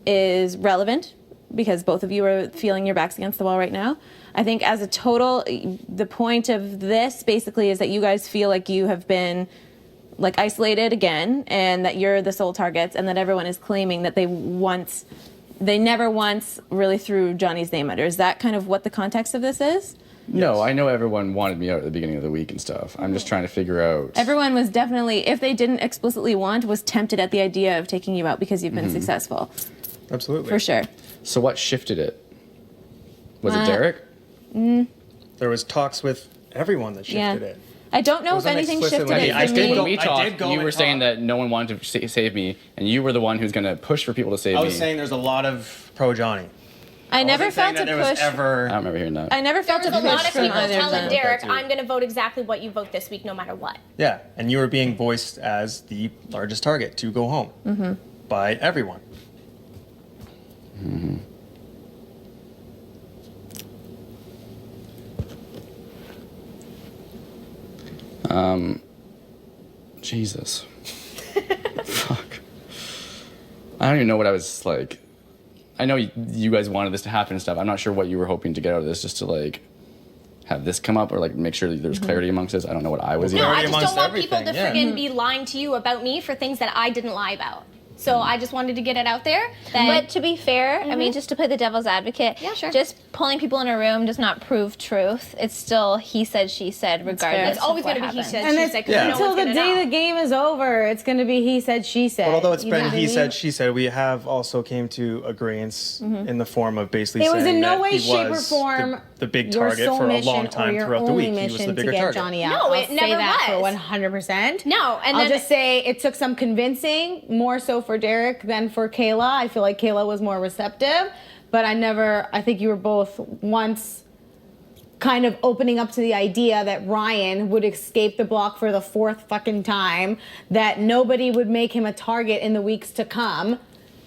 is relevant because both of you are feeling your backs against the wall right now. I think as a total, the point of this basically is that you guys feel like you have been like isolated again and that you're the sole targets and that everyone is claiming that they never once really threw Johnny's name under. Is that kind of what the context of this is? No, I know everyone wanted me out at the beginning of the week and stuff. I'm just trying to figure out. Everyone was definitely, if they didn't explicitly want, was tempted at the idea of taking you out because you've been successful. Absolutely. For sure. So what shifted it? Was it Derek? There was talks with everyone that shifted Yeah. it. I don't know if wasn't anything explicitly- shifted I it for did me. go- When we I talked, did go you and were saying talk. that no one wanted to save me, and you were the one who's going to push for people to save I me. was saying there's a lot of pro Johnny. I never wasn't saying felt a that there was push. ever. I don't remember hearing that. I never felt There a was a lot push of from people either of telling them. Derek, too. I'm going to vote exactly what you vote this week, no matter what. Yeah, and you were being voiced as the largest target to go home by everyone. Jesus. Fuck. I don't even know what I was like. I know you guys wanted this to happen and stuff. I'm not sure what you were hoping to get out of this, just to like have this come up or like make sure that there's clarity amongst us. I don't know what I was No, even. I just amongst don't want people to everything, friggin' be lying to you about me for things that I didn't lie about. So I just wanted to get it out there. That But to be fair, I mean, just to play the devil's advocate, Yeah, sure. just pulling people in a room does not prove truth. It's still he said, she said, regardless. it's always going going to to be he said, And she it's said, 'cause Yeah. no until one's the gonna day know. the game is over, it's going to be he said, she said. But although it's You know been what I he mean? said, she said, we have also came to agreements in the form of basically It was saying in no that way, he shape, or was form the big your target sole for a mission long or time your throughout the only week. He was the mission bigger to get target. Johnny out. No, I'll it say never that was. for 100%. No, and I'll then just say it took some convincing, more so for Derek than for Kaela. I feel like Kaela was more receptive, but I think you were both once kind of opening up to the idea that Ryan would escape the block for the fourth fucking time, that nobody would make him a target in the weeks to come,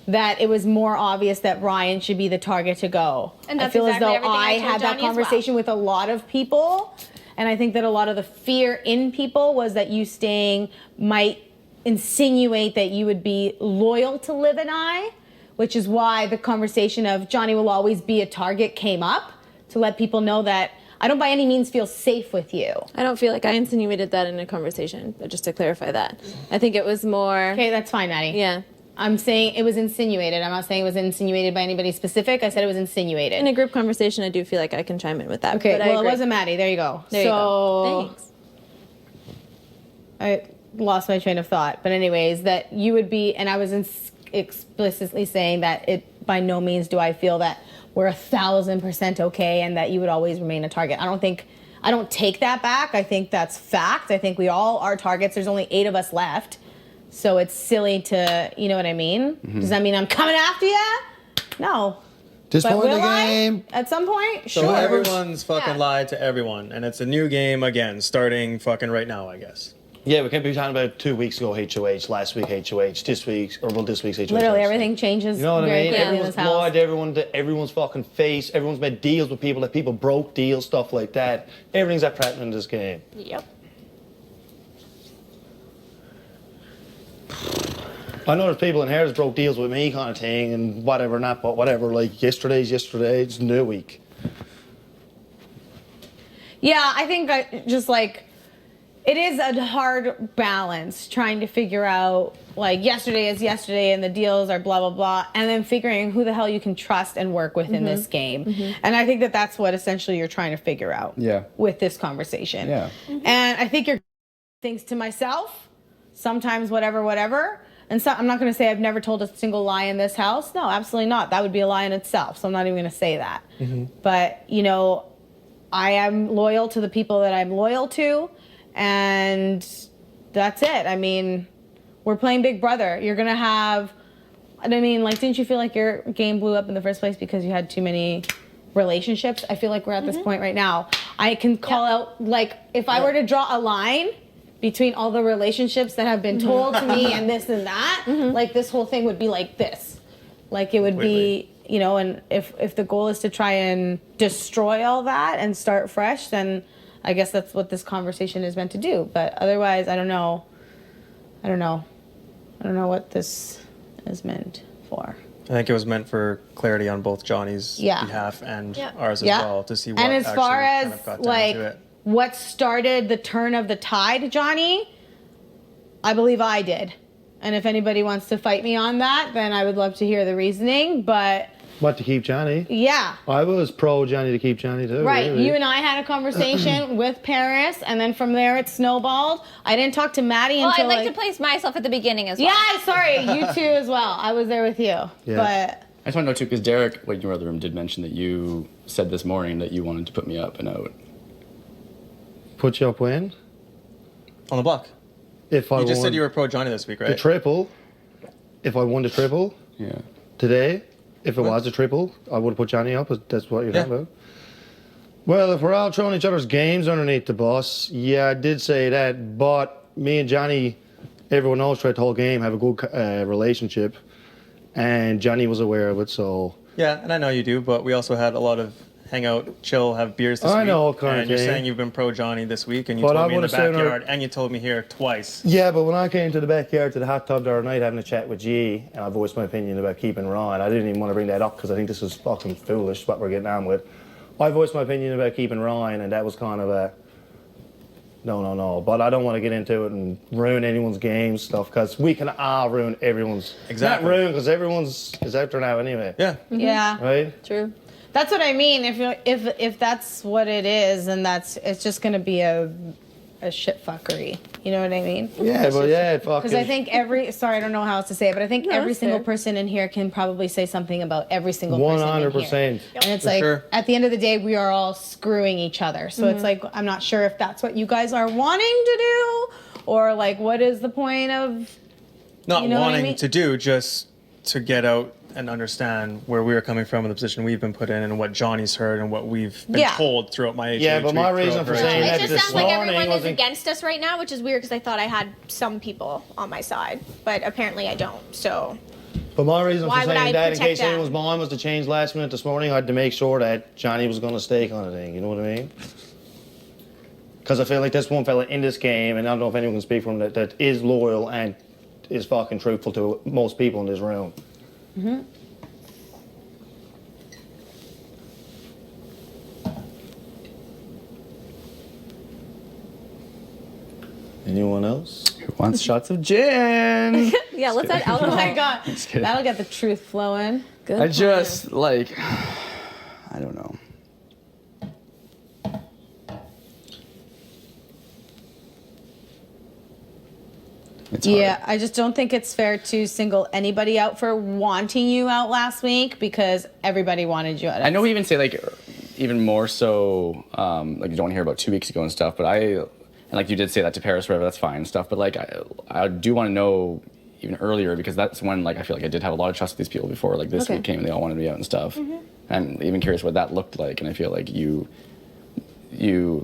that it was more obvious that Ryan should be the target to go. And I that's feel exactly as though everything I I told had that Johnny as well. conversation with a lot of people, and I think that a lot of the fear in people was that you staying might insinuate that you would be loyal to Liv and I, which is why the conversation of Johnny will always be a target came up, to let people know that I don't by any means feel safe with you. I don't feel like I insinuated that in a conversation, but just to clarify that. I think it was more. Okay, that's fine, Maddie. Yeah. I'm saying it was insinuated. I'm not saying it was insinuated by anybody specific. I said it was insinuated. In a group conversation, I do feel like I can chime in with that. Okay, but I well, it agree. wasn't Maddie. There you go. There you go. Thanks. I lost my train of thought. But anyways, that you would be, and I was explicitly saying that it by no means do I feel that we're 1,000% okay and that you would always remain a target. I don't take that back. I think that's fact. I think we all are targets. There's only 8 of us left. So it's silly to, you know what I mean? Does that mean I'm coming after you? No. This But point in will the I? game. At some point? So Sure. everyone's fucking Yeah. lied to everyone, and it's a new game again, starting fucking right now, I guess. Yeah, we can't be talking about 2 weeks ago HOH, last week HOH, this week's HOH. Literally everything changes You know what I very mean? quickly in Everyone's this house. lied to everyone to everyone's fucking face. Everyone's made deals with people that people broke deals, stuff like that. Everything's that prevalent in this game. Yep. I know there's people in here that broke deals with me kind of thing and whatever, not but whatever. Like yesterday's yesterday, it's a new week. Yeah, I think just like it is a hard balance trying to figure out like yesterday is yesterday and the deals are blah blah blah, and then figuring who the hell you can trust and work with in this game. And I think that that's what essentially you're trying to figure out. Yeah. With this conversation. Yeah. And I think you're things to myself, sometimes whatever. And so I'm not going to say I've never told a single lie in this house. No, absolutely not. That would be a lie in itself. So I'm not even going to say that. But, you know, I am loyal to the people that I'm loyal to. And that's it. I mean, we're playing Big Brother. You're going to have, I mean, like, didn't you feel like your game blew up in the first place because you had too many relationships? I feel like we're at this point right now. I can call out, like, if I were to draw a line between all the relationships that have been told to me and this and that, like this whole thing would be like this. Like it would be, you know, and if the goal is to try and destroy all that and start fresh, then I guess that's what this conversation is meant to do. But otherwise, I don't know what this is meant for. I think it was meant for clarity on both Johnny's behalf and ours as well, to see what and as actually far as kind of got down like to it. what started the turn of the tide, Johnny, I believe I did. And if anybody wants to fight me on that, then I would love to hear the reasoning. But What, to keep Johnny? Yeah. I was pro Johnny to keep Johnny too. Right. Really. You and I had a conversation with Paris, and then from there it snowballed. I didn't talk to Maddie Well, until I'd like to place myself at the beginning as well. Yeah, sorry, you too as well. I was there with you. Yeah. But I just want to know too, because Derek, when you were in the room, did mention that you said this morning that you wanted to put me up and out. Put you up when? On the block. If I You just won said you were pro Johnny this week, the right? triple. If I won the triple Yeah. today, if it What? was a triple, I would have put Johnny up. That's what you're Yeah. talking about. Well, if we're all throwing each other's games underneath the bus, yeah, I did say that. But me and Johnny, everyone knows throughout the whole game, have a good relationship, and Johnny was aware of it. So Yeah, and I know you do, but we also had a lot of hang out, chill, have beers this I week. know, kind of and you're thing. saying you've been pro Johnny this week, and you But I told me in the would've said, backyard, and you told me here twice. yeah, but when I came to the backyard to the hot tub the other night having a chat with G, and I voiced my opinion about keeping Ryan, I didn't even want to bring that up because I think this is fucking foolish what we're getting on with. I voiced my opinion about keeping Ryan, and that was kind of a no. But I don't want to get into it and ruin anyone's game stuff because we can all ruin everyone's. Exactly. Not ruin because everyone's is out there now anyway. Yeah. yeah. Right. True. That's what I mean. If that's what it is, and it's just gonna be a shit fuckery. You know what I mean? Yeah, but yeah, fucking. Because I think sorry, I don't know how else to say it, but I think every that's single fair. person in here can probably say something about every single person in here. 100%. And it's For like, sure. at the end of the day, we are all screwing each other. So it's like, I'm not sure if that's what you guys are wanting to do, or like, what is the point of, Not You know what I wanting mean? to do, just to get out and understand where we are coming from and the position we've been put in and what Johnny's heard and what we've been Yeah. told throughout my HOH Yeah, but my week, reason throughout for her saying HOH. that It just this sounds like morning everyone is wasn't- against us right now, which is weird because I thought I had some people on my side, but apparently I don't. So But my reason Why for would saying I that, in protect case them? anyone's mind was to change last minute this morning, I had to make sure that Johnny was going to stay kind of thing. You know what I mean? Because I feel like this one fella in this game, and I don't know if anyone can speak for him, that is loyal and is fucking truthful to most people in this room. Anyone else? Who wants shots of gin? Yeah, let's add alcohol. oh my God, kidding. that'll get the truth flowing. Good I plan. just, like, I don't know. It's hard. Yeah, I just don't think it's fair to single anybody out for wanting you out last week because everybody wanted you out. I know we even say, like, even more so, like, you don't want to hear about 2 weeks ago and stuff, but and like you did say that to Paris, whatever, that's fine and stuff, but, like, I do want to know even earlier because that's when, like, I feel like I did have a lot of trust with these people before, like, this Okay. week came and they all wanted me out and stuff. I'm even curious what that looked like, and I feel like you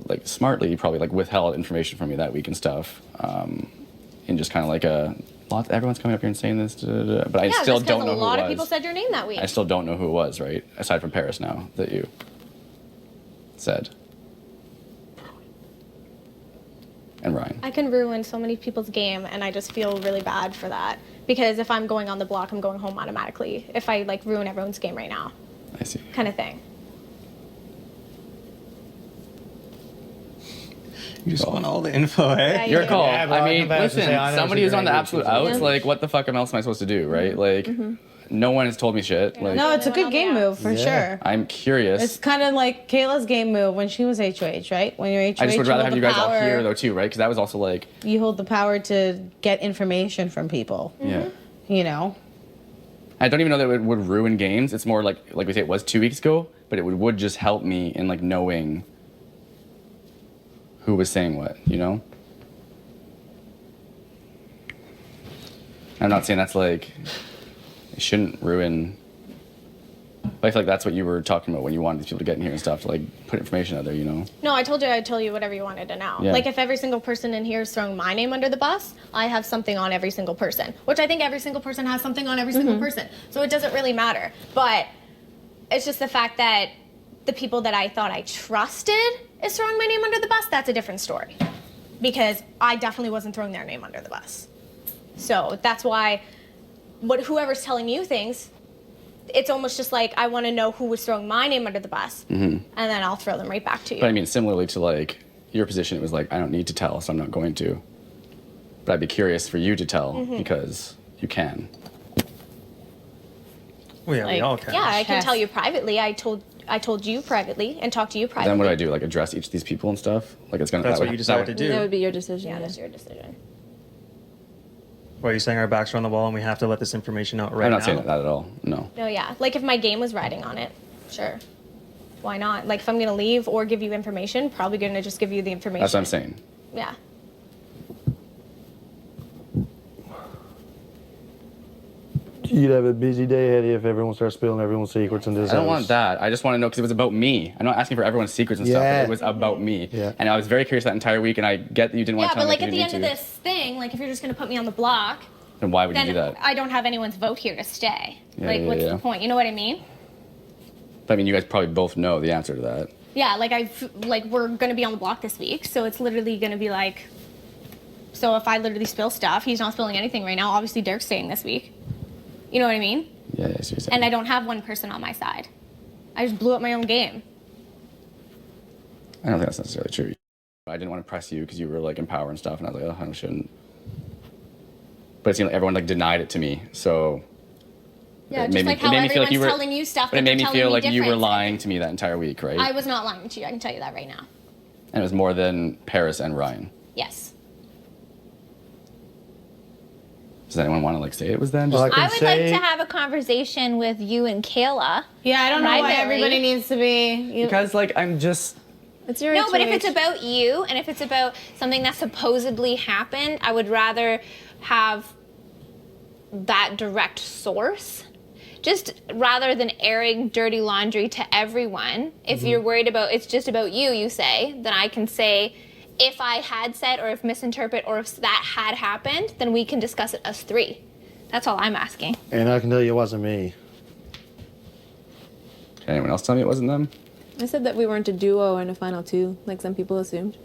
like, smartly probably, like, withheld information from me that week and stuff, and just kind of like everyone's coming up here and saying this, but I yeah, still just don't because know a who lot it of was. people said your name that week. I still don't know who it was, right? Aside from Paris now, that you said. And Ryan. I can ruin so many people's game, and I just feel really bad for that. Because if I'm going on the block, I'm going home automatically. If I like ruin everyone's game right now, I see. kind of thing. You just want all the info, eh? Yeah, Your yeah. call. Yeah, but I I mean, come back and listen, say, I never somebody said who's on the your absolute name. outs, like, what the fuck else am I supposed to do, right? Like, no one has told me shit. Like, No, it's a good game move for Yeah. sure. I'm curious. It's kind of like Kayla's game move when she was HOH, right? When you're HOH, I just would rather have hold you the guys all power- here, though, too, right? Because that was also, like, You hold the power to get information from people. yeah. You know. I don't even know that it would ruin games. It's more like we say, it was 2 weeks ago, but it would just help me in, like, knowing who was saying what, you know? I'm not saying that's, like, it shouldn't ruin. But I feel like that's what you were talking about when you wanted these people to get in here and stuff, to, like, put information out there, you know? No, I told you I'd tell you whatever you wanted to know. Yeah. Like, if every single person in here is throwing my name under the bus, I have something on every single person, which I think every single person has something on every single person. So it doesn't really matter. But it's just the fact that the people that I thought I trusted is throwing my name under the bus, that's a different story. Because I definitely wasn't throwing their name under the bus. So that's why whoever's telling you things, it's almost just like I want to know who was throwing my name under the bus, and then I'll throw them right back to you. But I mean, similarly to, like, your position, it was like, I don't need to tell, so I'm not going to. But I'd be curious for you to tell because you can. Well, yeah, we Like, all can. Yeah, I can Chess. tell you privately. I told you privately and talked to you privately. Then what do I do? Like address each of these people and stuff? Like it's gonna. That's that what would- you decide that to would- do. That would be your decision. Yeah, that's your decision. Why are you saying our backs are on the wall and we have to let this information out right I'm now? not saying that at all. No. No, yeah. Like if my game was riding on it, sure. Why not? Like if I'm gonna leave or give you information, probably gonna just give you the information. That's what I'm saying. Yeah. You'd have a busy day ahead of you if everyone starts spilling everyone's secrets in this I don't house. want that. I just want to know because it was about me. I'm not asking for everyone's secrets and stuff. Yeah. But it was about me. Yeah. And I was very curious that entire week. And I get that you didn't want Yeah, to tell but me like that at you the end didn't of need this thing, like if you're just gonna put me on the block, to. Then why would you then do that? I don't have anyone's vote here to stay. Yeah, like yeah, what's yeah. the point? You know what I mean? But, I mean, you guys probably both know the answer to that. Yeah, like we're gonna be on the block this week, so it's literally gonna be like. So if I literally spill stuff, he's not spilling anything right now. Obviously, Derek's staying this week. You know what I mean? Yeah, yeah, seriously. And I don't have one person on my side. I just blew up my own game. I don't think that's necessarily true. I didn't want to press you because you were like in power and stuff, and I was like, oh, I shouldn't. But it seemed like everyone like denied it to me, so. Yeah, it just like how made me everyone's feel like you were. telling you stuff. But it made me feel like you were different. lying to me that entire week, right? I was not lying to you. I can tell you that right now. And it was more than Paris and Ryan. Yes. Does anyone want to like say it was them? Well, Just, I I can would like say- to have a conversation with you and Kaela. Yeah, I don't know why Privately. everybody needs to be. because like I'm just. It's your No, but if HOH. it's about you and if it's about something that supposedly happened, I would rather have that direct source. Just rather than airing dirty laundry to everyone. If you're worried about it's just about you, you say, then I can say if I had said or if misinterpret or if that had happened, then we can discuss it as three. That's all I'm asking. And I can tell you it wasn't me. Can anyone else tell me it wasn't them? I said that we weren't a duo and a final two, like some people assumed.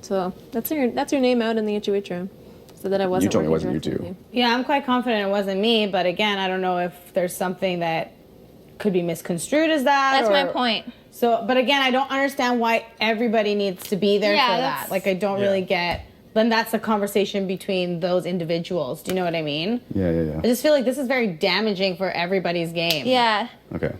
So that's your name out in the HOH room. So that I wasn't. told me it working wasn't you directly two. with Yeah, I'm quite confident it wasn't me, but again, I don't know if there's something that could be misconstrued as that. That's my or- point. So, but again, I don't understand why everybody needs to be there Yeah, for that's- that. Like, I don't Yeah. really get. Then that's a conversation between those individuals. Do you know what I mean? Yeah, yeah, I just feel like this is very damaging for everybody's game. Yeah. Okay.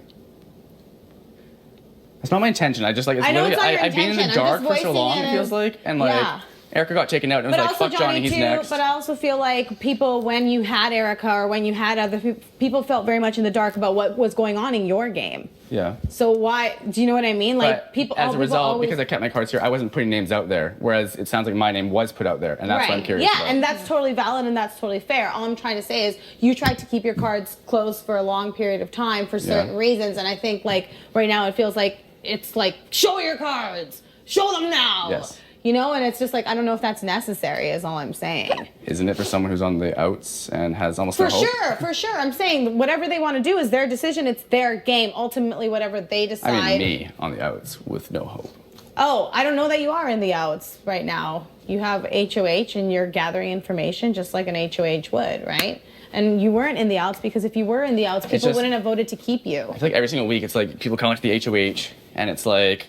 That's not my intention. I just like it's I know literally it's not your I've been in the intention. I'm dark just for so voicing long. it It feels as- like and like Yeah. Erica got taken out and it was But like also fuck Johnny, he's too. next. But I also feel like people, when you had Erica or when you had other people, felt very much in the dark about what was going on in your game. Yeah. So why? Do you know what I mean? Like But people. as all a people result, always, because I kept my cards here, I wasn't putting names out there. Whereas it sounds like my name was put out there, and that's what I'm curious Yeah, about. and that's totally valid and that's totally fair. All I'm trying to say is you tried to keep your cards closed for a long period of time for certain reasons, and I think like right now it feels like it's like show your cards, show them now. Yes. You know, and it's just like I don't know if that's necessary. Is all I'm saying. Isn't it for someone who's on the outs and has almost For no hope? sure, for sure. I'm saying whatever they want to do is their decision. It's their game. Ultimately, whatever they decide. I mean, me on the outs with no hope. Oh, I don't know that you are in the outs right now. You have HOH and you're gathering information just like an HOH would, right? And you weren't in the outs because if you were in the outs, people just- wouldn't have voted to keep you. I feel like every single week it's like people come into the HOH and it's like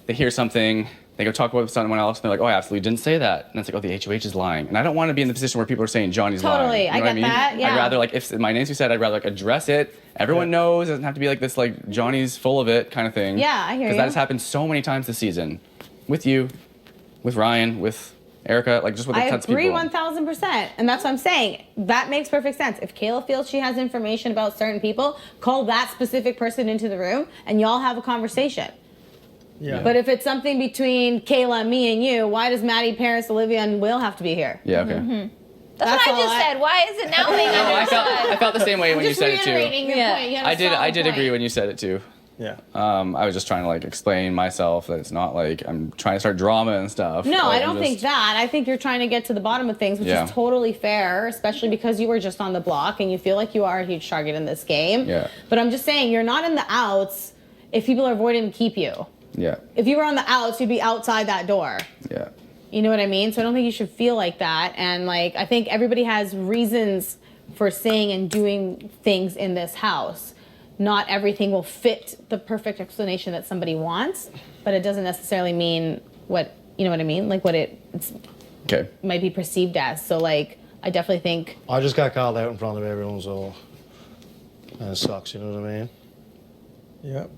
they hear something, they go talk about someone else, and they're like, oh, I absolutely didn't say that. And it's like, oh, the HOH is lying. And I don't want to be in the position where people are saying Johnny's lying. Totally, You know I what get mean? that, yeah. I'd rather, like, if my name's said, I'd rather, like, address it. Everyone knows. It doesn't have to be like this, like, Johnny's full of it kind of thing. Yeah, I hear Because that you. has happened so many times this season. With you, with Ryan, with Erica, like, just with I tons of agree people. 1000%. And that's what I'm saying. That makes perfect sense. If Kaela feels she has information about certain people, call that specific person into the room and y'all have a conversation. Yeah. But if it's something between Kaela, me, and you, why does Maddie, Paris, Olivia, and Will have to be here? Yeah, okay. That's That's what I all just I- said. Why is it now being No, I understood? felt the same way when you Just said it, too. reiterating your Yeah. point. You had a I solid did point. agree when you said it, too. Yeah. I was just trying to like explain myself that it's not like I'm trying to start drama and stuff. No, Like, I I'm don't think just- that. I think you're trying to get to the bottom of things, which Yeah. is totally fair, especially because you were just on the block and you feel like you are a huge target in this game. Yeah. But I'm just saying, you're not in the outs if people are avoiding to keep you. Yeah, If you were on the outs, you'd be outside that door. yeah. You know what I mean? So I don't think you should feel like that. And like, I think everybody has reasons for saying and doing things in this house. Not everything will fit the perfect explanation that somebody wants, but it doesn't necessarily mean what, you know what I mean? Like what it's Okay. might be perceived as. So like, I definitely think, I just got called out in front of everyone, so And it sucks, you know what I mean? Yep.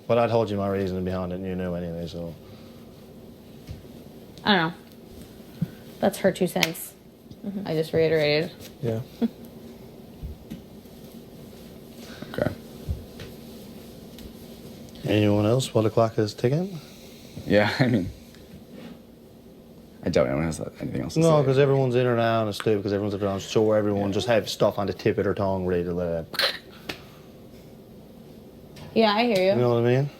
But I told you my reasoning behind it, and you knew anyway, so. I don't know. That's her 2 cents. I just reiterated. Yeah. Okay. Anyone else while the clock is ticking? Yeah, I mean, I doubt anyone has anything else to No, say. because everyone's in or now and it's stupid because everyone's around. So everyone just have stuff on the tip of their tongue ready to let out. Yeah, I hear you. You know what I mean?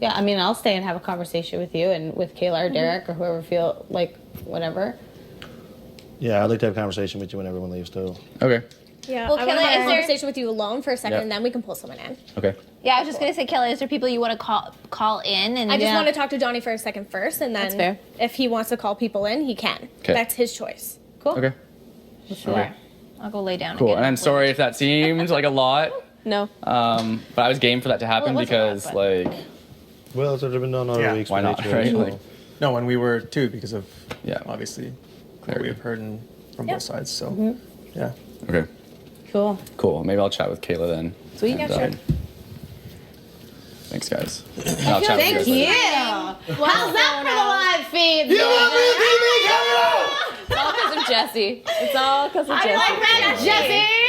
Yeah, I mean, I'll stay and have a conversation with you and with Kaela or Derek or whoever feel like whatever. Yeah, I'd like to have a conversation with you when everyone leaves too. Okay. Yeah. Well, I want to Kaela, have a is there- conversation with you alone for a second, Yep. and then we can pull someone in. Okay. Yeah, I was just gonna say, Kelly, is there people you want to call in? And I just Yeah. want to talk to Johnny for a second first, and That's then fair. if he wants to call people in, he can. 'Kay. That's his choice. Cool. Okay. Sure. I'll go lay down. Cool. again. And I'm sorry if that seemed like a lot, No. but I was game for that to happen Well, it wasn't a lot, because, but- like, Well, it's already been done other Yeah, weeks. why with not, each right? so- Like- No, and we were too because of Yeah. obviously what Clarity. we've heard from Yeah. both sides. So yeah. okay. Cool. Cool. Maybe I'll chat with Kaela then. Sweet. And, Yeah, sure. Thanks, guys. And I'll chat with Thank you. you. guys later. How's that for the live feed? It's all because of Jesse. It's all because of Jesse. I like that, Jesse.